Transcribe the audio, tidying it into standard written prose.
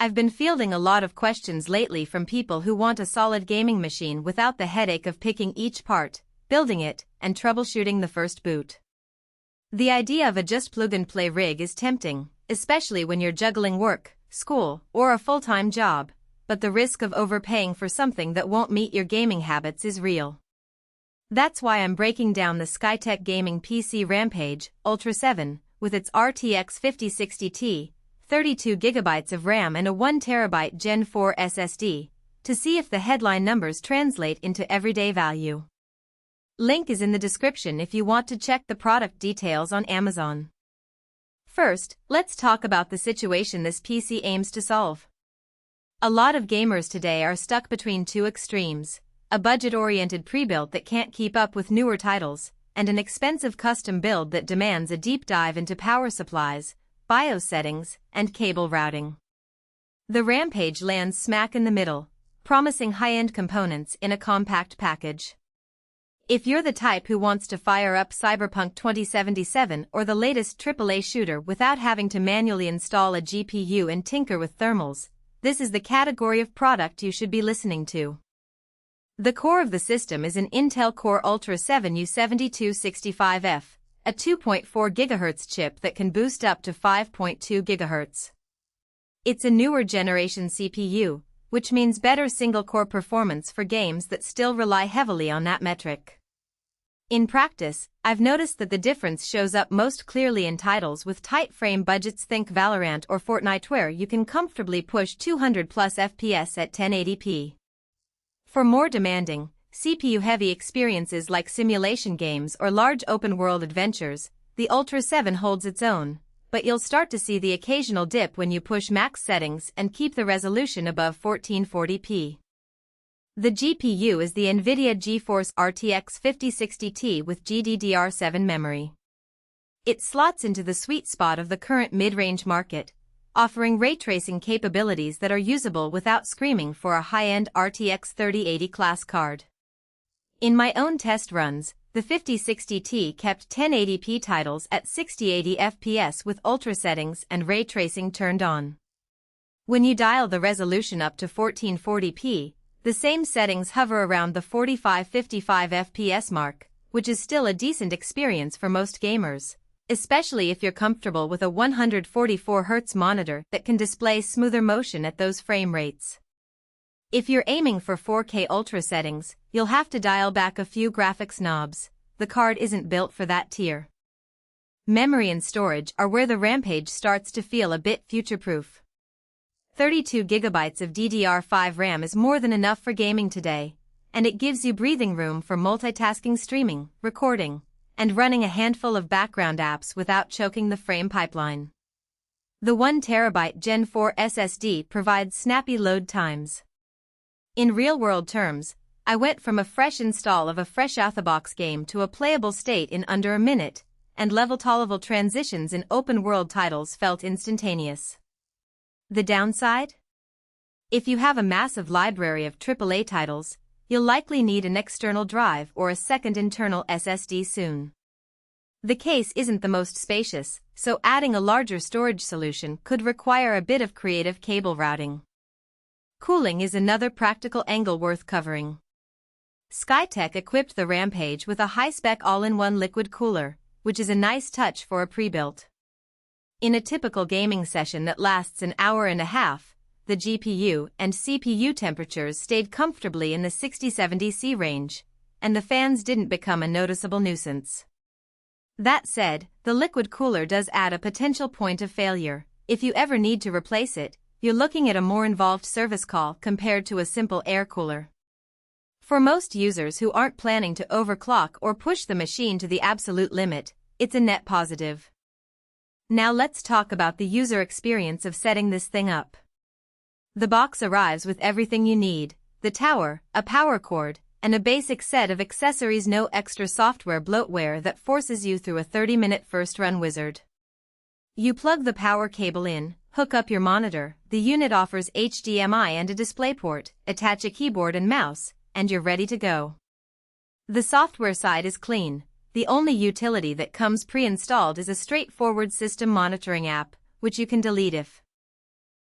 I've been fielding a lot of questions lately from people who want a solid gaming machine without the headache of picking each part, building it, and troubleshooting the first boot. The idea of a just plug-and-play rig is tempting, especially when you're juggling work, school, or a full-time job, but the risk of overpaying for something that won't meet your gaming habits is real. That's why I'm breaking down the Skytech gaming PC Rampage Ultra 7 with its RTX 5060 Ti, 32GB of RAM and a 1TB Gen 4 SSD, to see if the headline numbers translate into everyday value. Link is in the description if you want to check the product details on Amazon. First, let's talk about the situation this PC aims to solve. A lot of gamers today are stuck between two extremes: a budget-oriented pre-built that can't keep up with newer titles, and an expensive custom build that demands a deep dive into power supplies, BIOS settings, and cable routing. The Rampage lands smack in the middle, promising high-end components in a compact package. If you're the type who wants to fire up Cyberpunk 2077 or the latest AAA shooter without having to manually install a GPU and tinker with thermals, this is the category of product you should be listening to. The core of the system is an Intel Core Ultra 7 U7265F, a 2.4 GHz chip that can boost up to 5.2 GHz. It's a newer generation CPU, which means better single-core performance for games that still rely heavily on that metric. In practice, I've noticed that the difference shows up most clearly in titles with tight frame budgets. Think Valorant or Fortnite, where you can comfortably push 200+ FPS at 1080p. For more demanding, CPU-heavy experiences like simulation games or large open-world adventures, the Ultra 7 holds its own, but you'll start to see the occasional dip when you push max settings and keep the resolution above 1440p. The GPU is the NVIDIA GeForce RTX 5060 Ti with GDDR5 memory. It slots into the sweet spot of the current mid-range market, offering ray tracing capabilities that are usable without screaming for a high-end RTX 3080 class card. In my own test runs, the 5060 Ti kept 1080p titles at 60-80 FPS with ultra settings and ray tracing turned on. When you dial the resolution up to 1440p, the same settings hover around the 45-55 FPS mark, which is still a decent experience for most gamers, especially if you're comfortable with a 144Hz monitor that can display smoother motion at those frame rates. If you're aiming for 4K Ultra settings, you'll have to dial back a few graphics knobs. The card isn't built for that tier. Memory and storage are where the Rampage starts to feel a bit future-proof. 32GB of DDR5 RAM is more than enough for gaming today, and it gives you breathing room for multitasking, streaming, recording, and running a handful of background apps without choking the frame pipeline. The 1TB Gen 4 SSD provides snappy load times. In real-world terms, I went from a fresh install of a fresh-out-the-box game to a playable state in under a minute, and level-to-level transitions in open-world titles felt instantaneous. The downside? If you have a massive library of AAA titles, you'll likely need an external drive or a second internal SSD soon. The case isn't the most spacious, so adding a larger storage solution could require a bit of creative cable routing. Cooling is another practical angle worth covering. Skytech equipped the Rampage with a high-spec all-in-one liquid cooler, which is a nice touch for a pre-built. In a typical gaming session that lasts an hour and a half, the GPU and CPU temperatures stayed comfortably in the 60-70 C range, and the fans didn't become a noticeable nuisance. That said, the liquid cooler does add a potential point of failure. If you ever need to replace it, you're looking at a more involved service call compared to a simple air cooler. For most users who aren't planning to overclock or push the machine to the absolute limit, it's a net positive. Now let's talk about the user experience of setting this thing up. The box arrives with everything you need: the tower, a power cord, and a basic set of accessories. No extra software bloatware that forces you through a 30-minute first-run wizard. You plug the power cable in, hook up your monitor, the unit offers HDMI and a DisplayPort, attach a keyboard and mouse, and you're ready to go. The software side is clean. The only utility that comes pre-installed is a straightforward system monitoring app, which you can delete if